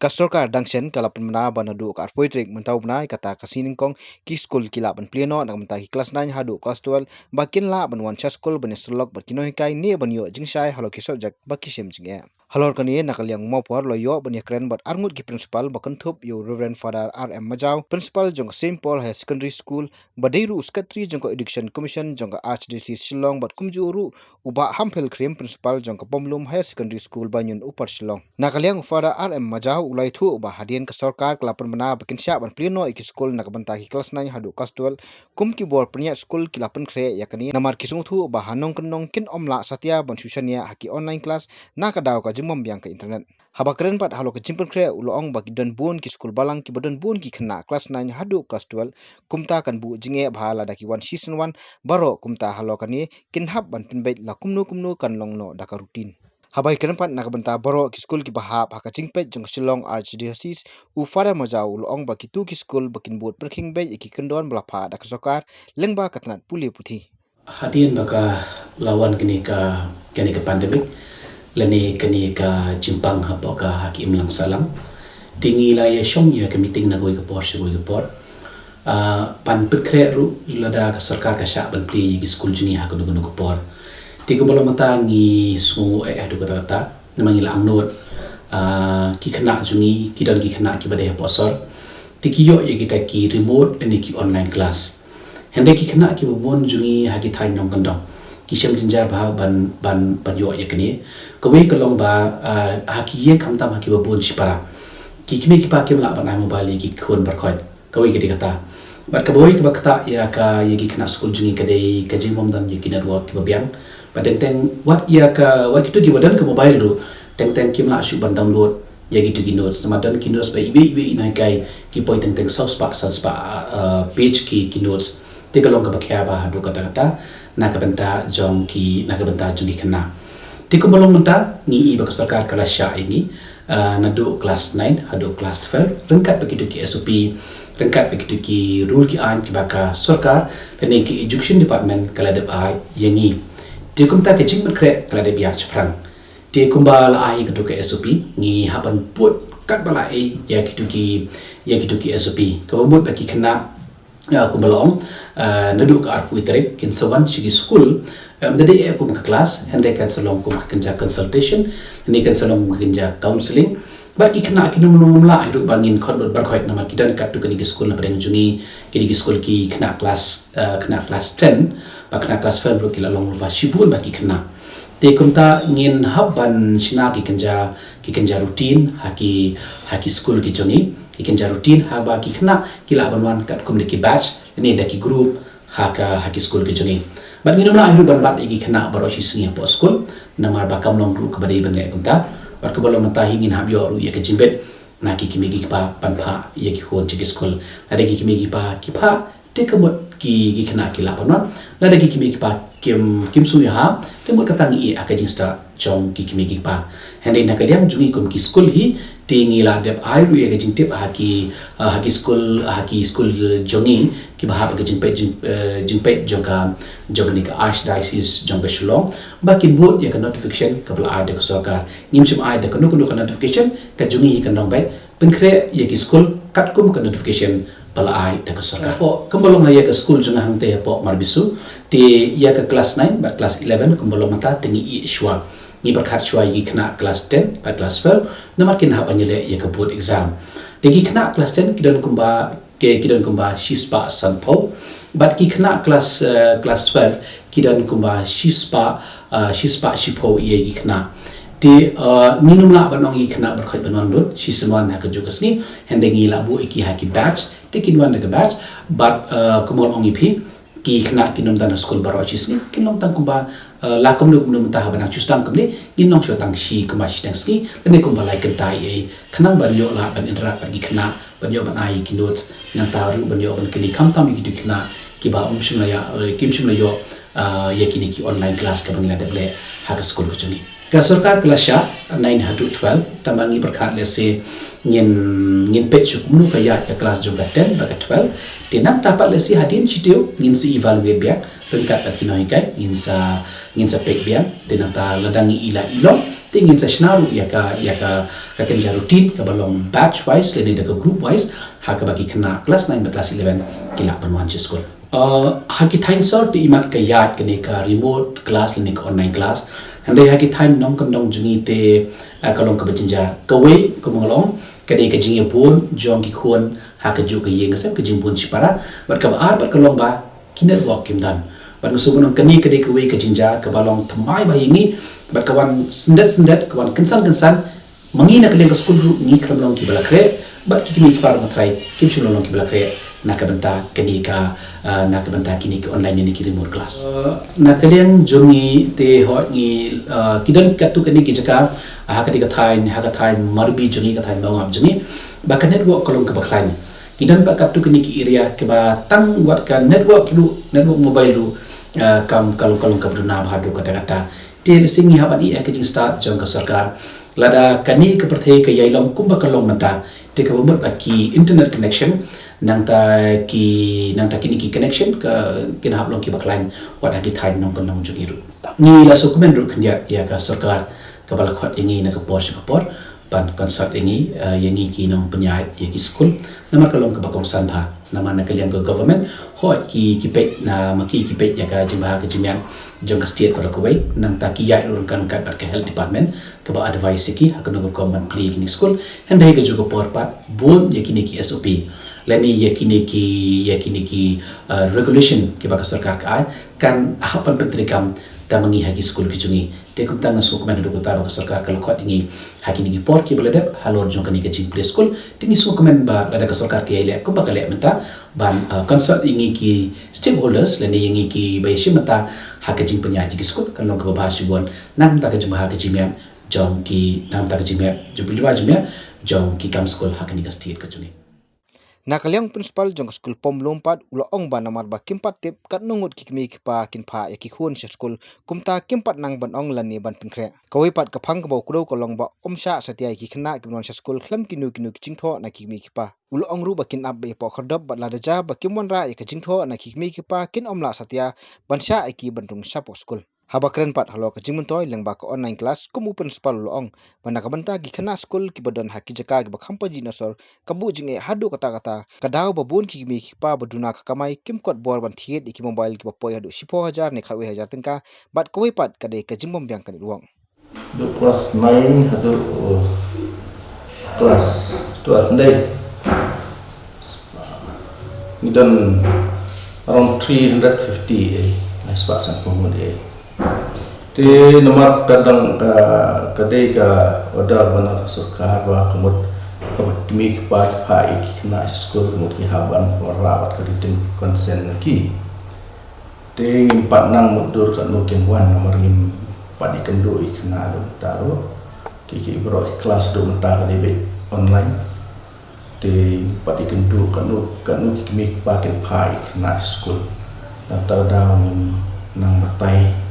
Kasorkar dangsen kalapan mena banadu kar poitrik mentau benai kata kasining kong ki skul kila ban pleno nak mentah ki kelas 9 hadu kelas 12 bakin la ban wan skul ban selok ban kinoi kai ni ban yo jingsai halo ki subject bakisem jinge halor kani nakal yang mau por lo yo ban kren bat arngut ki principal bakan thup yo Reverend Father RM Majau principal jong St Paul High Secondary School badeiru secretary jong Education Commission jong Archdiocese Shillong bat kumjuru uba hampel krim principal jong Pomlum High Secondary School banyun upar Shillong nakal yang Father RM Majau ulai thu ba hadian ke sarkar kelapan mena bakin siap ban pleno iki skul nak bantah ki kelas 9 hadu kelas 12 kum ki bor punya skul kilapan kre yakani namar ki sungthu ba hanong kenong kin omla satya ban susania haki online class na kadau ka jumom biang ke internet haba keren pat halo ke jimpen kre uloong bagi dan bun ki skul balang ki badan bun ki kena kelas 9 hadu kelas 12 kumta kan bu jinge bhala daki 1 season 1 baro kumta halo kani kin hab ban pinbait la kumnu kan longno daka rutin habai kenempat nak benta baro ki skul ki bahap haka jingpet jong Shillong Archdiocese u Father Majau ulong baki tu ki skul bakin bot perking bay iki kendon belapa dak sokar lengba katnat puli puthi hadian baka lawan kini ka pandemik lani kini ka jimpang hapoka hakim lang salam tingi la ya shong ya ke meeting na goi ke por pan pekre ru lada ka sarkar ka sha ban pli ki skul juni ha ko por tiga bola mata ngi sungu adu kata namang ila angnot ki khana jungi ki dan ki khana ki bade posor tiki yo ye kita ki remote dan ki online class hende ki khana ki bon jungi ha ki thain nong kandong ki shem jinja ba ban yo ye kini ko we kolong ba ha ki ye kam tam ha ki bon sipara ki kimi ki pa ki la ban ai mobile ki khon bar khoi ko we ki kata bat ka boy ki bakta ya ka ye ki khana school jungi ka dei ka jimom dan ye ki network ki biang Padahal what itu gibadan ke mobile ru teng kim la su ban download ya gitu notes sama dan notes ba ibe inai kai ki poi teng sauce pa page ki notes te kalong ka bakya ba hadu kata na ka benta jong ki kena te ko bolong menta ni iba ka sarkar kala sha ini na do class 9 hadu class 12 rengkat begitu ki SOP rengkat begitu ki rule ki an ki baka sarkar dan ki education department kala de ai yangi dia kumta ke jing berkre kala de biar ceprang dia kumbal ai ke ke SOP ni haban put kat bala ai ya gitu ki SOP kebumut bagi kena kumbalong naduk arpu itrik kin sawan sigi school mendadi aku ke kelas hande kan salong kum kenja consultation ni kan salong kenja counseling bagi kena kinum la hidup bangin konot barkhoi nama kidan kat tu ke school na padang jungi ki school ki kena kelas 10 bakna kelas 12 kila long ba shibun baki kena te kumta ngin habban shina ki kenja rutin haki school ki jongi ki kenja rutin ha ba ki kena kila banwan kat community batch ni daki group haki school ki jongi bat ngin na hiru ban bat igi kena baro shi singi po school namar bakam long ru kabadai ban le kumta bat ko bolo mata hingin habyo ru ye ke jimbet na ki kimigi pa panpha ye ki hon chi school ade ki kimigi pa ki pha te kamot ki kena kila panon la de ki kimi pa kim su ya te mo katang I akajing sta chong ki kimi pa hande na kaliam jungi kum ki school hi tingi la de ai ru ye jing tip haki school jongi ki bahab ke jing pe jonga ni ka Archdiocese jonga Shillong bakin bot ya ka notification ka bla ade ka sarkar nim chum ai de ka ka notification ka jungi hi ka nong bai pen kre ye ki school kat kum ka notification pala ai da kasarkar po kumbalong ya ke school juna hang te po marbisu ti ya ke class 9 ba class 11 kumbalong mata tingi I shwa ni berkhat shwa yi kena class 10 ba class 12 namakin ha panyele ya ke board exam tegi kena class 10 kidon kumba shispa sanpo but ki kena class 12 kidon kumba shispa shipo ye gi kena ti minum la banong I kena berkhoi banon lut shisman ha ke jugas ni hendengi la bu iki haki batch tikin wan daga batch but kumol ongi pi ki kena kinum tan school barochis ni kinum tan kumba la kumnu ta bana chustam kumni ginong shotang shi kumba shitang ski ne kumba like tai ai kanang ban yo la ban interact bagi kena ban yo ban ai kinot nang taru ban yo ban kili kam tam gitu kena ki ba shimla ya kim shimla yo yakini ki online class ka bangila deble ha ka school ko chuni ka sarkar kelasya 9 hadu 12 tambangi berkat lese ngin page kumnu ka ya kelas juga 10 baga 12 tinam dapat lese hadin chitiu ngin si evaluate biak rengkat bat kinoi kai ngin sa pek biak tinam ta ladangi ila ilong tingin sa snaru ka kenja rutin ka balong batch wise le de ka group wise ha ka baki kena class 9 ba class 11 kila panwan school haki time sort di imat ka yat ka remote class le ka online class handai haki time nong kan dong jungi te kalong ka bajinjar ka we ka mongolong ka ka jingi pun jong ki khon ha ka ju ka yeng sa ka jing pun sipara bat ka ba bat ka long ba kinet wak kim dan bat ngusubun kani ka ka we ka jinja ka balong thamai ba yingi bat ka wan sendet ka wan kensan mangi na ka ka school ni kram long ki bala kre bat ki mi par matrai kim chu long ki bala kre nak benta kini ka nak benta kini ke online ni remote class nak kalian jungi te ho ni kidan katu kini ki jaka ha ka thai marbi jungi ka thai mawam jungi ba ka network kolong ka baklan kidan ba katu kini ki area ke ba tang buat ka network mobile ru kam kalong ka bruna bhadu kata tel singi ha bani ka jing start jong ka sarkar lada kani ke perthai ka yailom kumba kalong mata te ka bumut ki internet connection nang ta kini ki connection ka kina hablong ki baklan wada ki thai nong kan nong jungi ru ni la dokumen ru khnya ya ka sarkar ka bala khot ingi na ka por pan konsert ingi yangi ki nong penyait ya ki school nama kalong ka bakong sanha nama na kalian go government ho ki pe na maki ki pe ya ka jimba ka jimian jong ka state ko ko wei nang ta ki ya urun kan ka health department ka ba advice ki hakno go common play ki school handai ga jugo por pat bon ya ki SOP lani yakini ki regulation ki baka sarkar ka kan hapan pentrikam tamangi hagi school ki jungi te kum tanga su komen do ta baka sarkar ka lokot ingi hakini ki por ki beledep halor jong kan ki play school tingi su komen ba ada ka sarkar ki ile ko baka le menta ban consult ingi ki stakeholders lani ingi ki baishi menta hakajing penyaji ki school kan long ka bahasi bon nam ta ka jumha ka jimian jong ki nam ta ka jimian jubujwa jimian jong ki kam school hakini ka state ka jungi Nakaliang principal jong school pom lompat ulo ong ba namar ba kimpat tip kat nungut kikmi kipa kinpa ya kikhun sa school kumta kimpat nang ban ong lani ban pinkre kawi pat kapang kabaw kudo kolong ba omsha satia kikhna kimnon sa school khlam kinu jingtho na kikmi kipa ulo ong ru ba kin ab be po khardab ba ladaja ba kimon ra ya jingtho na kikmi kipa kin omla satia bansha aki bandung sa po school habakren pat halo ka jingmuntoy lengba ka online class kumu principal loong manakabanta gi khana school ki badon haki jaka gi bakhampa ji nasor kabu jinge hadu kata kadaw babun ki mi pa baduna ka kamai kimkot bor ban thiet ki mobile ki bapoy hadu 10000 ne khalwe 1000 tengka bat koi pat kade ka jimbom byang kan luang do class 9 hadu class 12 day dan around 350 na spasan pemudi ti nomor kadang kadai ka oda bana surkar ba kemud kami pa iki kena school kemud ki haban warawat ka ditin konsen ki ti impat nang mudur ka nukin wan nomor ngim padi kendo ikna do taro ki bro kelas do menta ka debe online ti padi kendo ka nu kami pa ken pa ikna school ta daw nang batai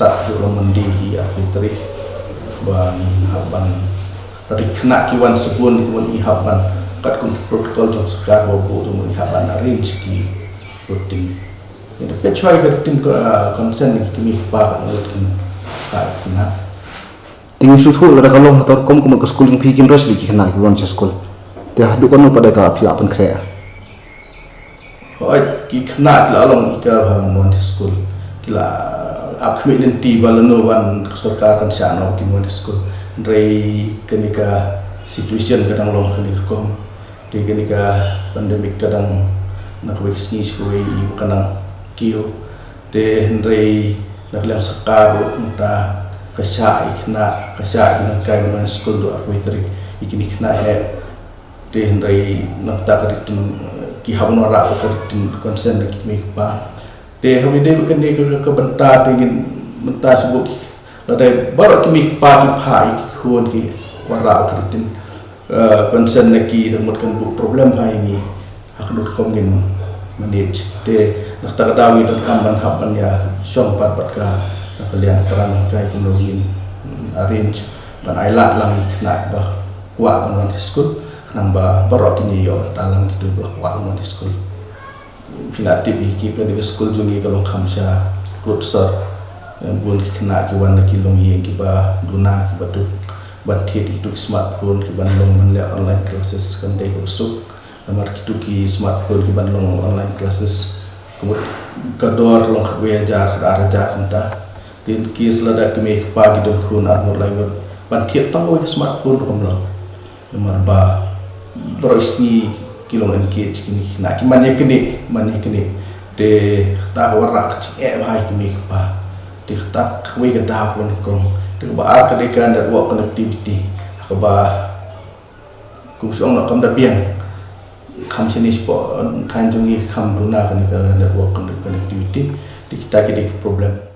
tak dulu mendihi afitri ban haban dari kena kiwan sebun kiwan ihaban kat kun protokol jong sekar bobo jong ihaban arrange ki rutin ini pecuai ke tim konsen kimi pa kan rutin ka kena tinggi suhu lada kalau motor kom ke school jong pikin res di kena kiwan sa school te hadu kono pada ka pila pen krea oi ki kena lalong ika ban school kila apkmin ti balano wan sarkar kan syano kimon school rei kenika situation kadang long kini kom ti kenika pandemik kadang nak wixni skoi kana kio te rei nak lang sakar unta kasya ikna kai man school do arwitri ikini kena he te rei nak ta kaditin ki habno ra kaditin konsen ki pa te habide bukan dia ke benta tingin benta sebut ladai baru kimi pagi pai khun ki wara kritin concern lagi temutkan problem pai ni aknut komgin manage te nak tak dawi dan kamban haban ya song pat ka kalian perang kai kunogin arrange ban ailat lang ikna ba wa ban school namba baru kini yo dalam gitu wa ban school pilatip iki kan di school jungi kalau khamsa klutsar buan kena ki wan ki long yeng ki ba duna ki ba duk ban thi ki tuk smartphone ki ban long ban le online classes kan dei ko suk namar ki tuk ki smartphone ki ban long online classes kumut kador long khawe jar khar jar kunta tin ki selada ki me pa ki dum khun ar mor lai ban khiep tang ko smartphone ko mlo namar ba broisni ki long en ki na ki man kini te ta wara chi e bhai ki me pa ti ta we ga da pun ko te ba ar ka de kan network connectivity ka ba kum song na kam da biang kham sini spo than jungi kham duna kan network connectivity ti kita ki problem